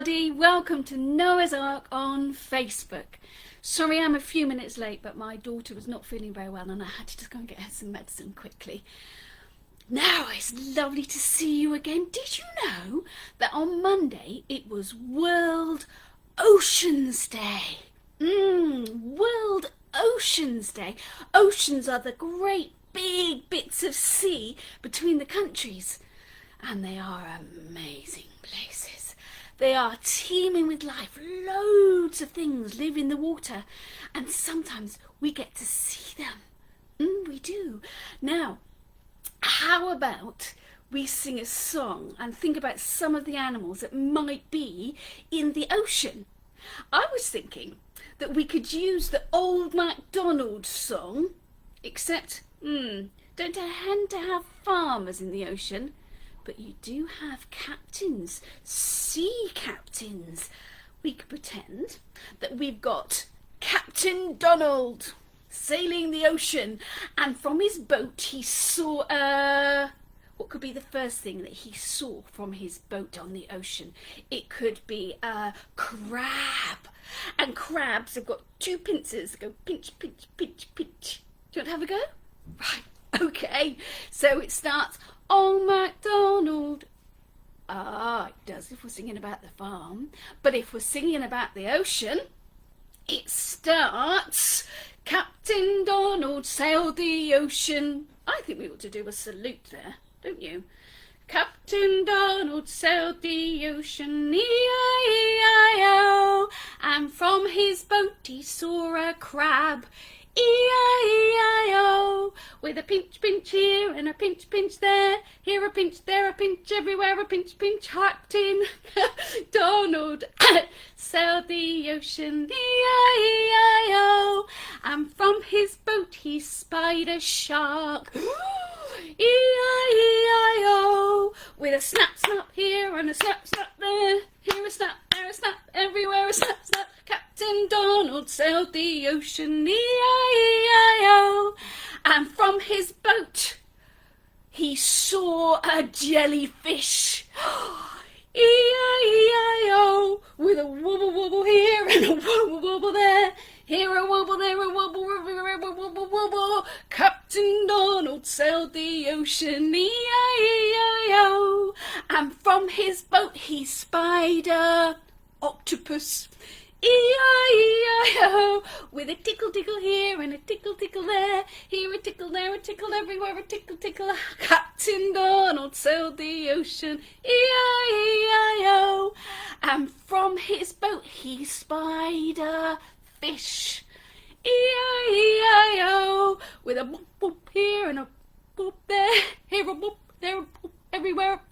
Welcome to Noah's Ark on Facebook. Sorry I'm a few minutes late, but my daughter was not feeling very well and I had to just go and get her some medicine quickly. Now, it's lovely to see you again. Did you know that on Monday it was World Oceans Day? World Oceans Day. Oceans are the great big bits of sea between the countries, and they are amazing places. They are teeming with life. Loads of things live in the water, and sometimes we get to see them. We do. Now, how about we sing a song and think about some of the animals that might be in the ocean? I was thinking that we could use the Old MacDonald song, except, don't tend to have farmers in the ocean. But you do have captains, sea captains. We could pretend that we've got Captain Donald sailing the ocean, and from his boat he saw what could be the first thing that he saw from his boat on the ocean? It could be a crab, and crabs have got two pincers that go pinch, pinch, pinch, pinch. Do you want to have a go? Right, okay. So it starts, "Oh, MacDonald." It does if we're singing about the farm. But if we're singing about the ocean, it starts, "Captain Donald sailed the ocean." I think we ought to do a salute there, don't you? Captain Donald sailed the ocean, E-I-E-I-O, and from his boat he saw a crab, E-I-E-I-O, with a pinch, pinch here and a pinch, pinch there, here a pinch, there a pinch, everywhere a pinch, pinch. Captain Donald sailed the ocean, E-I-E-I-O, and from his boat he spied a shark, E-I-E-I-O, with a snap, snap here and a snap, snap there, here a snap, there a snap, everywhere a snap, snap. Captain Donald sailed the ocean, E-I-E-I-O, and from his boat he saw a jellyfish, E-I-E-I-O, with a wobble wobble here and a wobble wobble there, here a wobble, there a wobble, wobble, wobble, wobble. Captain Donald sailed the ocean, E-I-E-I-O, and from his boat he spied a octopus, E-I-E-I-O, with a tickle tickle here and a tickle tickle there, here a tickle, there a tickle, everywhere a tickle tickle. Captain Donald sailed the ocean, E-I-E-I-O, and from his boat he spied a fish, E-I-E-I-O, with a boop boop here and a boop there, here a boop, there a boop, everywhere a boop.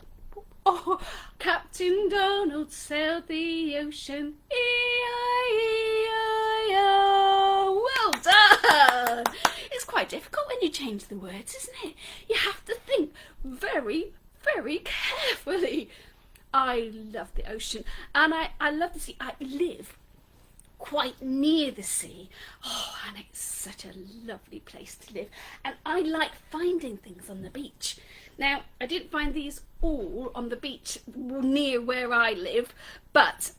Oh, Captain Donald sailed the ocean, E-I-E-I-O. Well done! It's quite difficult when you change the words, isn't it? You have to think very, very carefully. I love the ocean, and I love the sea. I live quite near the sea. And it's such a lovely place to live, and I like finding things on the beach. Now, I didn't find these all on the beach near where I live, but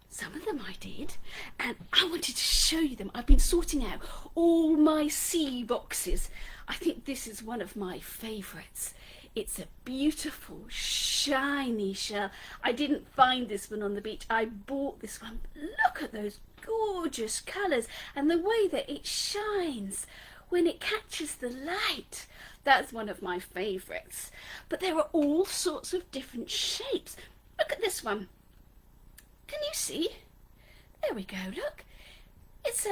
some of them I did, and I wanted to show you them. I've been sorting out all my sea boxes. I think this is one of my favourites. It's a beautiful, shiny shell. I didn't find this one on the beach. I bought this one. Look at those gorgeous colours and the way that it shines when it catches the light. That's one of my favourites. But there are all sorts of different shapes. Look at this one. Can you see? There we go, look. It's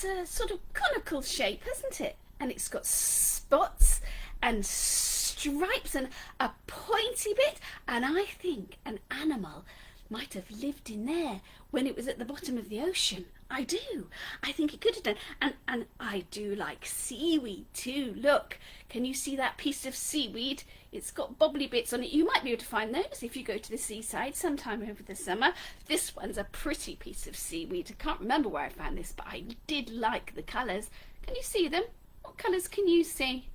a sort of conical shape, hasn't it? And it's got spots and stripes and a pointy bit, and I think an animal might have lived in there when it was at the bottom of the ocean. I do. I think it could have done. And I do like seaweed too. Look, can you see that piece of seaweed? It's got bobbly bits on it. You might be able to find those if you go to the seaside sometime over the summer. This one's a pretty piece of seaweed. I can't remember where I found this, but I did like the colours. Can you see them? What colours can you see?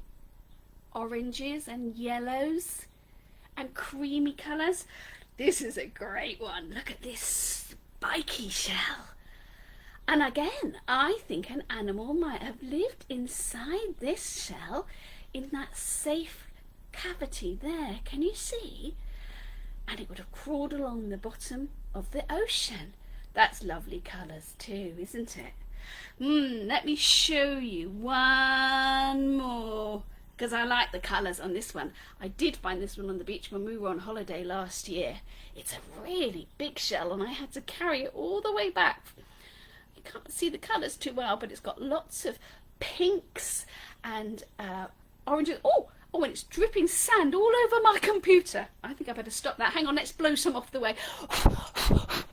Oranges and yellows and creamy colours. this is a great one. Look at this spiky shell. And again, I think an animal might have lived inside this shell in that safe cavity there. Can you see? And it would have crawled along the bottom of the ocean. That's lovely colours too, isn't it? Let me show you one more, because I like the colours on this one. I did find this one on the beach when we were on holiday last year. It's a really big shell and I had to carry it all the way back. You can't see the colours too well, but it's got lots of pinks and oranges. Oh, and it's dripping sand all over my computer. I think I better stop that. Hang on, let's blow some off the way.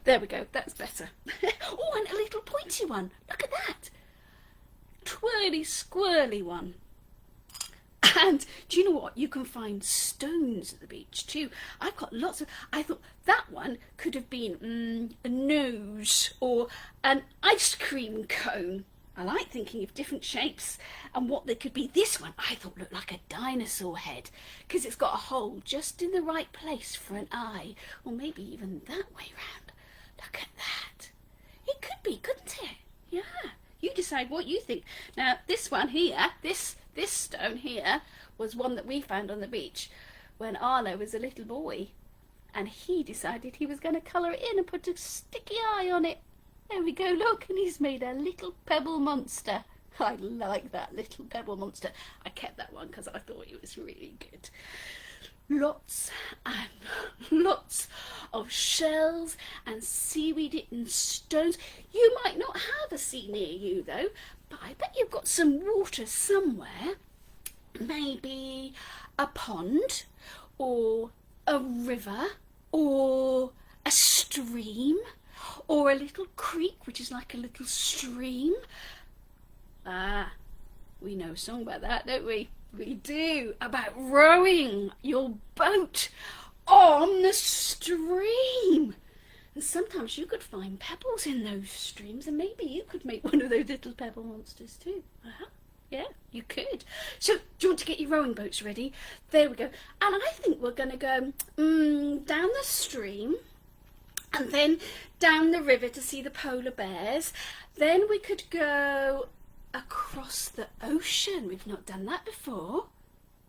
There we go, that's better. Oh, and a little pointy one. Look at that. Twirly squirly one. And do you know what? You can find stones at the beach too. I've got lots of... I thought that one could have been a nose or an ice cream cone. I like thinking of different shapes and what they could be. This one I thought looked like a dinosaur head because it's got a hole just in the right place for an eye, or maybe even that way round. Look at that. It could be, couldn't it? Yeah. You decide what you think. Now this one here, this stone here was one that we found on the beach when Arlo was a little boy, and he decided he was going to colour it in and put a sticky eye on it. There we go, look, and he's made a little pebble monster. I like that little pebble monster. I kept that one because I thought it was really good. Lots and lots of shells and seaweed and stones. You might not have a sea near you though, but I bet you've got some water somewhere. Maybe a pond or a river or a stream or a little creek, which is like a little stream. Ah, we know a song about that, don't we? We do, about rowing your boat on the stream. And sometimes you could find pebbles in those streams, and maybe you could make one of those little pebble monsters too. Yeah, you could. So, do you want to get your rowing boats ready? There we go. And I think we're going to go down the stream and then down the river to see the polar bears. Then we could go across the ocean. We've not done that before.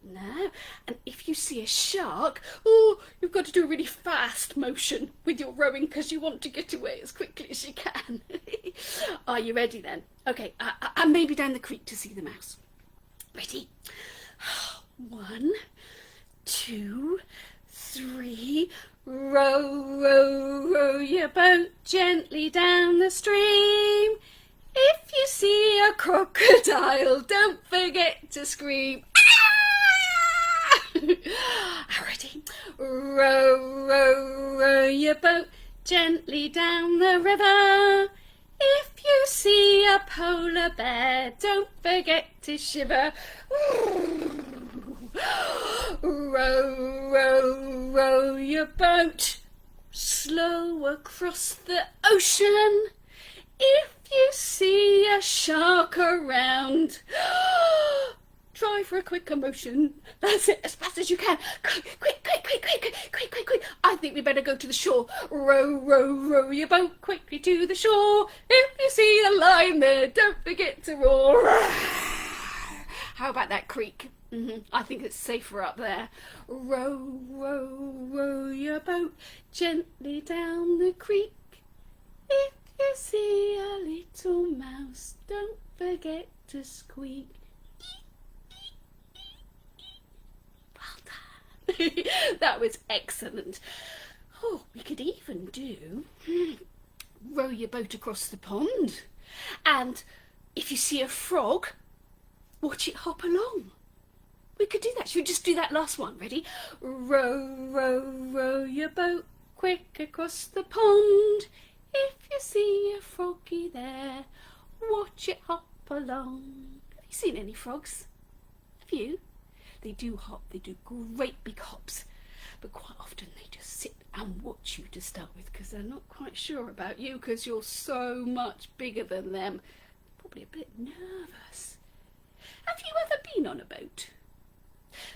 No. And if you see a shark, oh, you've got to do a really fast motion with your rowing because you want to get away as quickly as you can. Are you ready then? Okay, and maybe down the creek to see the mouse. Ready? 1, 2, 3. Row, row, row your boat gently down the stream. If you see a crocodile, don't forget to scream. Ready? Row, row, row your boat gently down the river. If you see a polar bear, don't forget to shiver. Row, row, row your boat slow across the ocean. If you see a shark around, try for a quicker motion. That's it, as fast as you can. Quick, quick, quick, quick, quick, quick, quick, quick. I think we better go to the shore. Row, row, row your boat quickly to the shore. If you see a line there, don't forget to roar. How about that creek? I think it's safer up there. Row, row, row your boat gently down the creek. If you see a little mouse, don't forget to squeak. Well done. That was excellent. Oh, we could even do row your boat across the pond. And if you see a frog, watch it hop along. We could do that. Should we just do that last one? Ready? Row, row, row your boat quick across the pond. If you see a froggy there, watch it hop along. Have you seen any frogs? Have you? They do hop. They do great big hops. But quite often they just sit and watch you to start with because they're not quite sure about you because you're so much bigger than them. Probably a bit nervous. Have you ever been on a boat?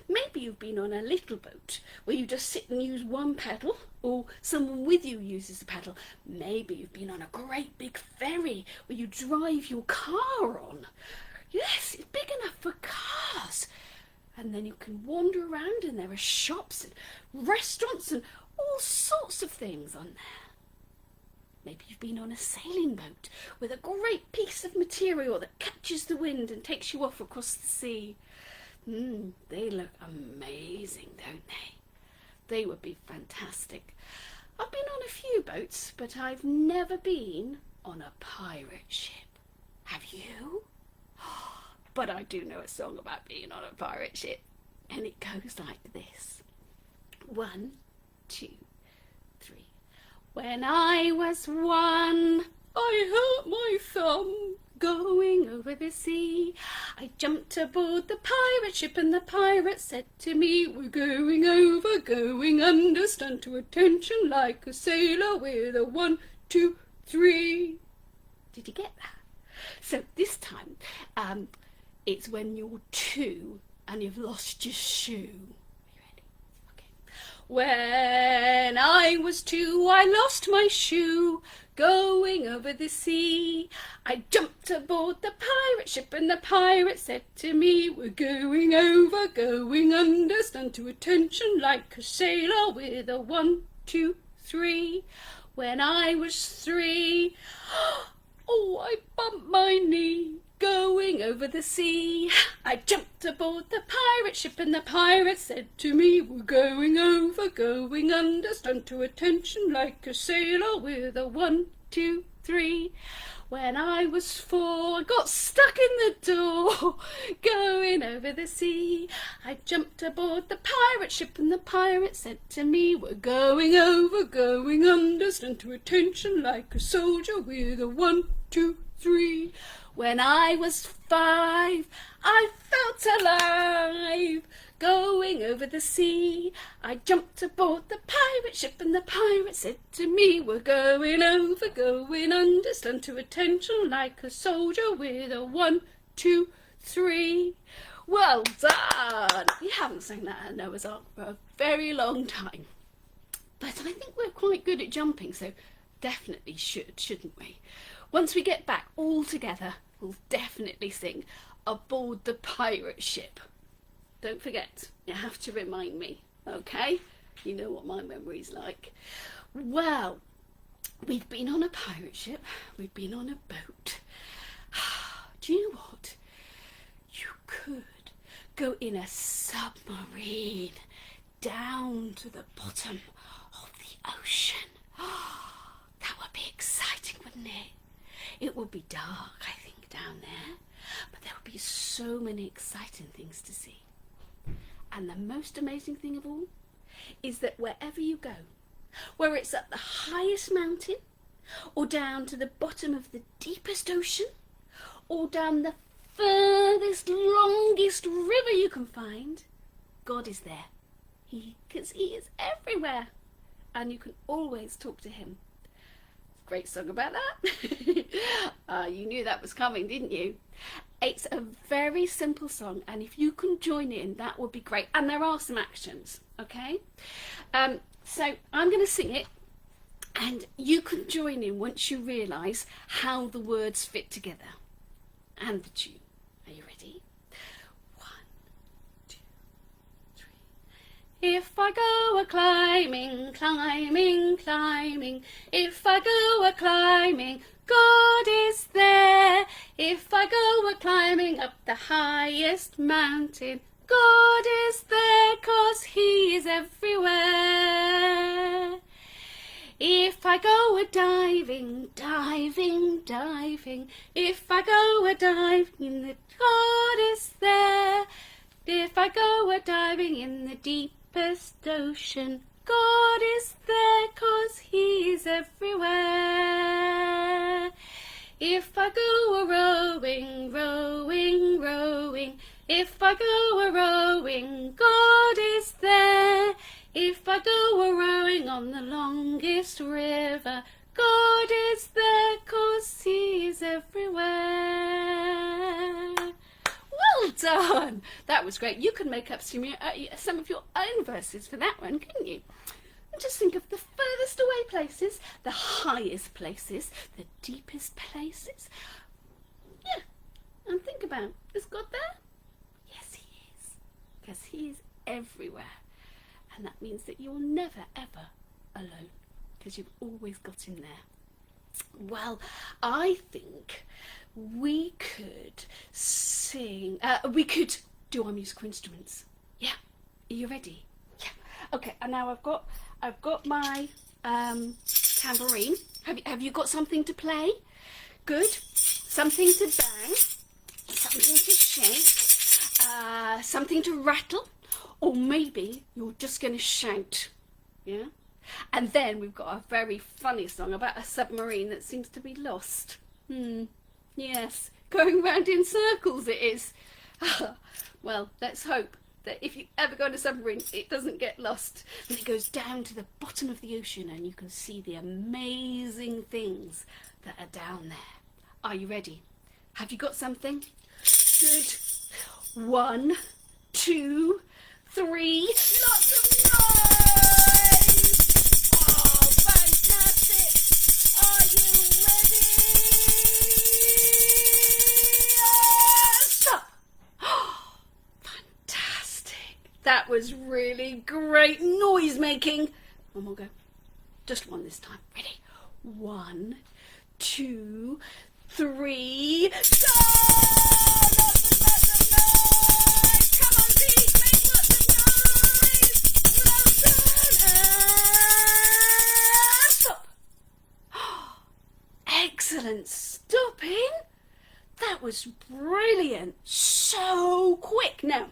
Maybe you've been on a little boat where you just sit and use one paddle, or someone with you uses a paddle. Maybe you've been on a great big ferry where you drive your car on. Yes, it's big enough for cars. And then you can wander around and there are shops and restaurants and all sorts of things on there. Maybe you've been on a sailing boat with a great piece of material that catches the wind and takes you off across the sea. They look amazing, don't they? They would be fantastic. I've been on a few boats, but I've never been on a pirate ship. Have you? But I do know a song about being on a pirate ship, and it goes like this. 1, 2, 3. When I was 1, I hurt my thumb going over the sea. I jumped aboard the pirate ship, and the pirate said to me, we're going over, going under, stand to attention like a sailor with a 1, 2, 3. Did you get that? So this time, it's when you're 2 and you've lost your shoe. Are you ready? Okay. When I was 2, I lost my shoe going over the sea. I jumped aboard the pirate ship, and the pirate said to me, we're going over, going under, stand to attention like a sailor with a 1, 2, 3. When I was 3, oh, I bumped my knee going over the sea. I jumped aboard the pirate ship, and the pirate said to me, we're going over, going under, stand to attention like a sailor with a 1, 2, 3. When I was 4, I got stuck in the door going over the sea. I jumped aboard the pirate ship, and the pirate said to me, we're going over, going under, stand to attention like a soldier with a 1, 2, 3. When I was 5, I felt alive going over the sea. I jumped aboard the pirate ship, and the pirate said to me, we're going over, going under, stand to attention like a soldier with a 1, 2, 3. Well done! We haven't sung that at Noah's Ark for a very long time. But I think we're quite good at jumping, so definitely shouldn't we? Once we get back all together, we'll definitely sing Aboard the Pirate Ship. Don't forget, you have to remind me, okay? You know what my memory's like. Well, we've been on a pirate ship, we've been on a boat. Do you know what? You could go in a submarine down to the bottom of the ocean. That would be exciting, wouldn't it? It would be dark, I think, down there, but there would be so many exciting things to see. And the most amazing thing of all is that wherever you go, whether it's at the highest mountain, or down to the bottom of the deepest ocean, or down the furthest, longest river you can find, God is there. Because he is everywhere, and you can always talk to him. Great song about that. You knew that was coming, didn't you? It's a very simple song, and if you can join in, that would be great. And there are some actions, okay? So I'm going to sing it, and you can join in once you realise how the words fit together and the tune. Are you ready? 1, 2, 3. If I go a climbing, climbing, climbing, if I go a climbing, God is there. If I go a climbing up the highest mountain, God is there, 'cause he is everywhere. If I go a diving, diving, diving, if I go a diving, God is there. If I go a diving in the deepest ocean, God is there, 'cause he is everywhere. If I go a rowing, rowing, rowing, if I go a rowing, God is there. If I go a rowing on the longest river, God is there, 'cause he is everywhere. Well Well done. That was great. You could make up some of your own verses for that one, couldn't you? And just think of the furthest away places, the highest places, the deepest places. Yeah, and think about, is God there? Yes, he is. Because he is everywhere. And that means that you're never, ever alone. Because you've always got him there. Well, I think we could sing, we could do our musical instruments. Yeah, are you ready? Yeah. Okay, and now I've got my tambourine. Have you got something to play? Good. Something to bang, something to shake, something to rattle, or maybe you're just going to shout. Yeah. And then we've got a very funny song about a submarine that seems to be lost. Yes, going round in circles it is. Well, let's hope that if you ever go on a submarine, it doesn't get lost. And it goes down to the bottom of the ocean and you can see the amazing things that are down there. Are you ready? Have you got something? Good. 1, 2, 3. Lots of noise! Oh, fantastic! Are you ready? Stop! Oh, fantastic! That was really great noise making. One more go. Just one this time. Ready? 1, 2, 3. Go! Come on, Pete, make lots of noise! Well done! And stop! Excellent stopping! That was brilliant! So quick! Now,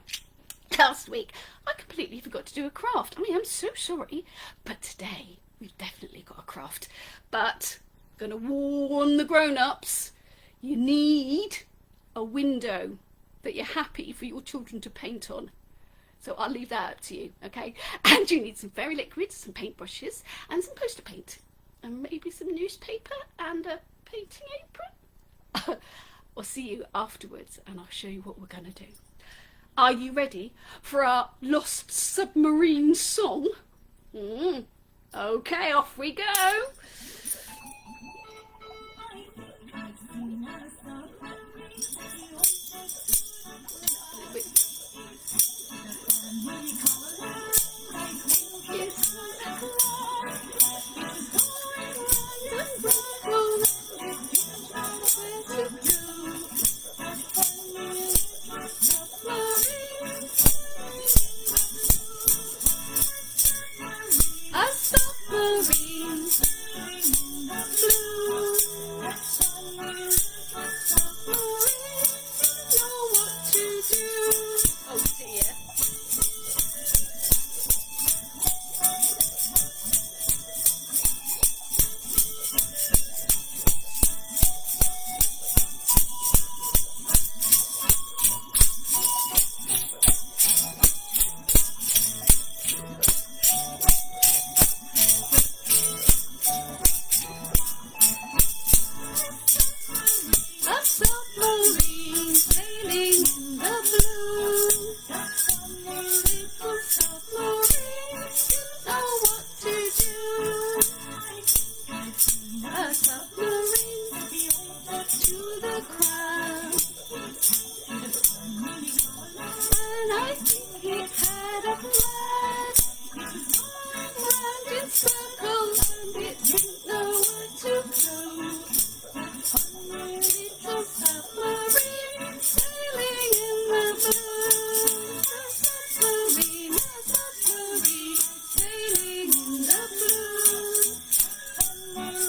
last week I completely forgot to do a craft. I mean, I'm so sorry, but today we've definitely got a craft. But I'm going to warn the grown-ups, you need a window that you're happy for your children to paint on. So I'll leave that up to you, okay? And you need some fairy liquids, some paintbrushes, and some poster paint. And maybe some newspaper and a painting apron. I'll see you afterwards and I'll show you what we're going to do. Are you ready for our Lost Submarine song? Okay, off we go. A submarine, blue. Know what to do. Oh dear. A submarine sailing in the blue. Little submarine, you know what to do. A submarine to the crowd. And I think it had a plan. Round in circles and it didn't know where to go. Little submarine sailing in the blue. A submarine sailing in the blue.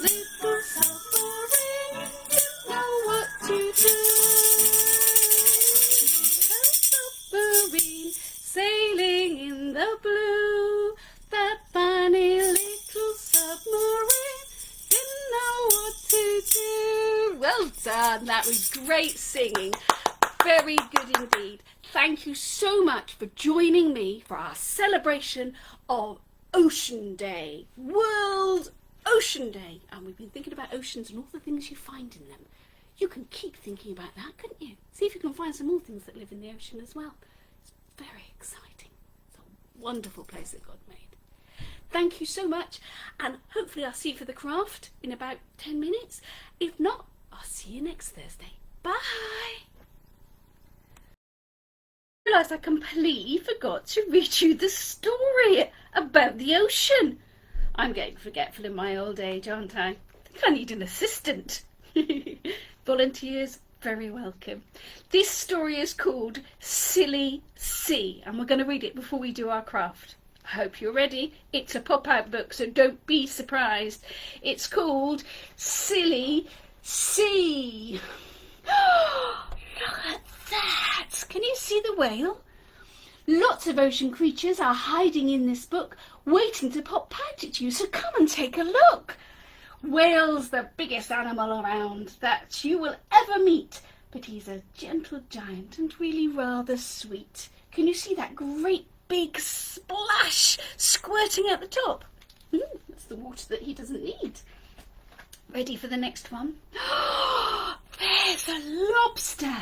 Little submarine, you know what to do. A submarine sailing in the blue. That funny little submarine didn't know what to do. Well done, that was great singing. Very good indeed. Thank you so much for joining me for our celebration of Ocean Day, World Ocean Day. And we've been thinking about oceans and all the things you find in them. You can keep thinking about that, couldn't you? See if you can find some more things that live in the ocean as well. It's very exciting. It's a wonderful place that God made. Thank you so much, and hopefully I'll see you for the craft in about 10 minutes. If not, I'll see you next Thursday. Bye! I realised I completely forgot to read you the story about the ocean. I'm getting forgetful in my old age, aren't I? I think I need an assistant. Volunteers, very welcome. This story is called Silly Sea, and we're going to read it before we do our craft. I hope you're ready. It's a pop-out book, so don't be surprised. It's called Silly Sea. Look at that! Can you see the whale? Lots of ocean creatures are hiding in this book, waiting to pop out at you, so come and take a look. Whale's the biggest animal around that you will ever meet, but he's a gentle giant and really rather sweet. Can you see that great big splash squirting at the top? That's the water that he doesn't need. Ready for the next one? There's a lobster.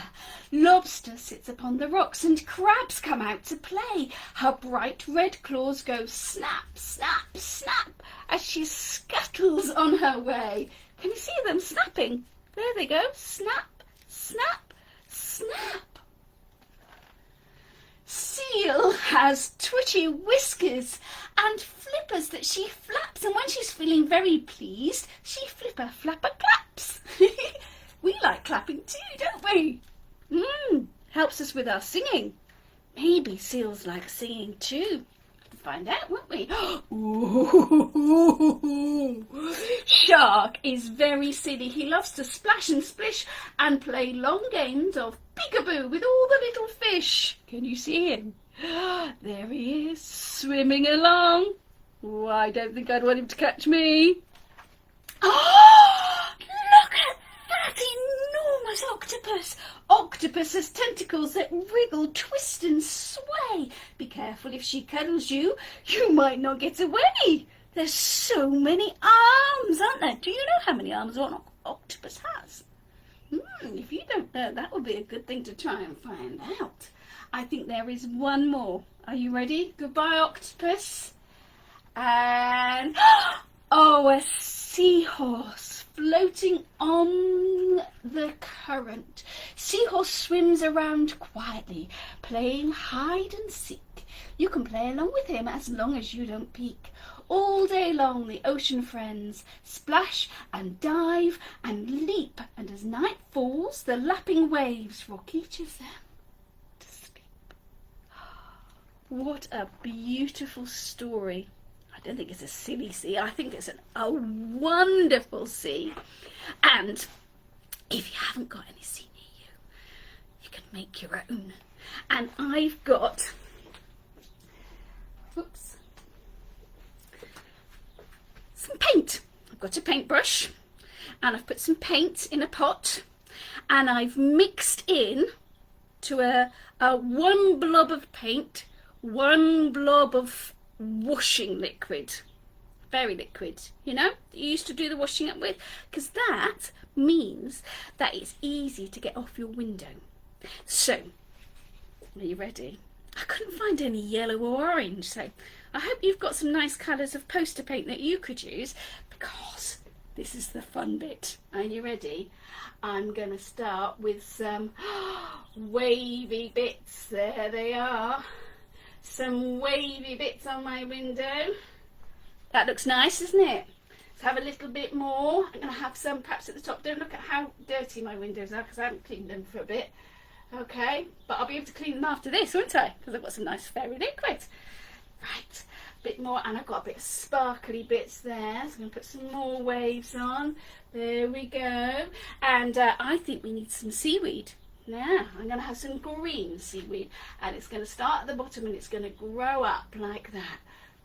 Lobster sits upon the rocks and crabs come out to play. Her bright red claws go snap, snap, snap as she scuttles on her way. Can you see them snapping? There they go. Snap, snap, snap. Seal has twitchy whiskers and flippers that she flaps, and when she's feeling very pleased, she flipper flapper claps. We like clapping too, don't we? Helps us with our singing. Maybe seals like singing too. We'll find out, won't we? Ooh. Shark is very silly. He loves to splash and splish and play long games of peekaboo with all the little fish. Can you see him? There he is, swimming along. Oh, I don't think I'd want him to catch me. Oh, look at that enormous octopus. Octopus has tentacles that wriggle, twist and sway. Be careful, if she cuddles you, you might not get away. There's so many arms, aren't there? Do you know how many arms one octopus has? If you don't know, that would be a good thing to try and find out. I think there is one more. Are you ready? Goodbye, octopus. And oh, a seahorse floating on the current. Seahorse swims around quietly, playing hide and seek. You can play along with him as long as you don't peek. All day long the ocean friends splash and dive and leap, and as night falls the lapping waves rock each of them to sleep. What a beautiful story. I don't think it's a silly sea. I think it's a wonderful sea. And if you haven't got any sea near you, you can make your own. And I've got, some paint. I've got a paintbrush and I've put some paint in a pot and I've mixed in to a one blob of paint, one blob of washing liquid, very liquid, you know, that you used to do the washing up with, because that means that it's easy to get off your window. So, are you ready? I couldn't find any yellow or orange, so I hope you've got some nice colours of poster paint that you could use, because this is the fun bit. Are you ready? I'm going to start with some wavy bits. There they are. Some wavy bits on my window. That looks nice, doesn't it? Let's have a little bit more. I'm going to have some perhaps at the top. Don't look at how dirty my windows are because I haven't cleaned them for a bit. Okay, but I'll be able to clean them after this, won't I? Because I've got some nice fairy liquid. Right, a bit more, and I've got a bit of sparkly bits there. So I'm going to put some more waves on. There we go. And I think we need some seaweed. Now, I'm going to have some green seaweed, and it's going to start at the bottom and it's going to grow up like that.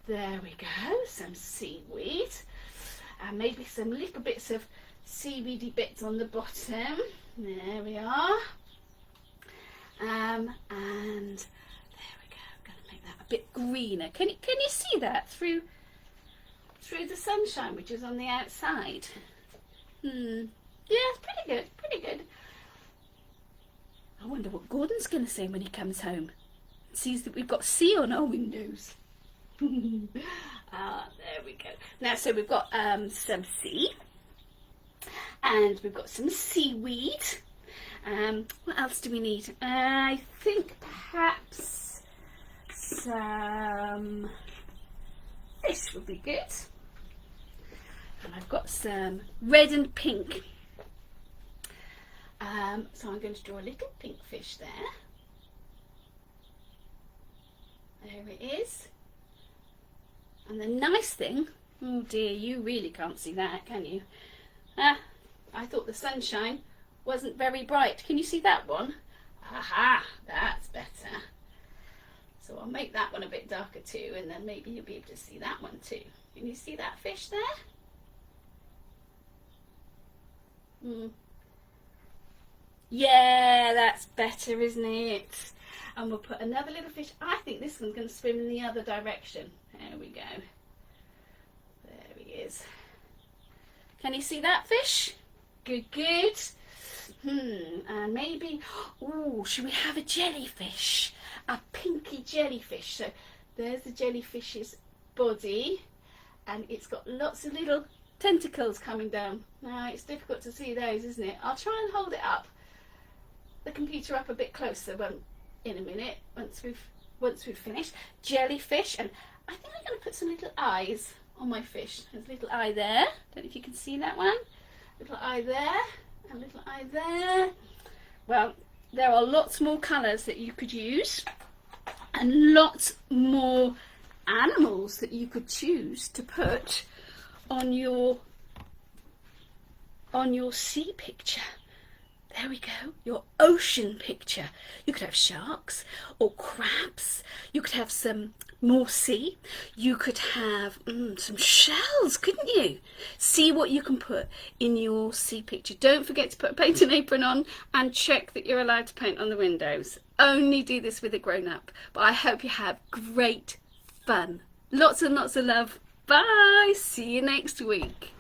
There we go, some seaweed, and maybe some little bits of seaweedy bits on the bottom. There we are. And there we go. I'm going to make that a bit greener. Can you see that through the sunshine which is on the outside? Yeah, it's pretty good, pretty good. I wonder what Gordon's going to say when he comes home. Sees that we've got C on our windows. There we go. Now, so we've got some sea, and we've got some seaweed. What else do we need? I think perhaps some fish would be good. And I've got some red and pink. So I'm going to draw a little pink fish there. There it is. And the nice thing, oh dear, you really can't see that, can you? I thought the sunshine wasn't very bright. Can you see that one? Aha, that's better. So I'll make that one a bit darker too, and then maybe you'll be able to see that one too. Can you see that fish there? Yeah, that's better, isn't it? And we'll put another little fish. I think this one's going to swim in the other direction. There we go. There he is. Can you see that fish? Good, good. And maybe, oh, should we have a jellyfish? A pinky jellyfish. So there's the jellyfish's body, and it's got lots of little tentacles coming down. Now it's difficult to see those, isn't it? I'll try and hold it up, the computer up a bit closer in a minute, once we've finished. Jellyfish, and I think I'm going to put some little eyes on my fish. There's a little eye there. Don't know if you can see that one. Little eye there, and little eye there. Well, there are lots more colours that you could use, and lots more animals that you could choose to put on your sea picture. There we go, your ocean picture. You could have sharks or crabs. You could have some more sea. You could have some shells, couldn't you? See what you can put in your sea picture. Don't forget to put a painting apron on, and check that you're allowed to paint on the windows. Only do this with a grown-up. But I hope you have great fun. Lots and lots of love. Bye. See you next week.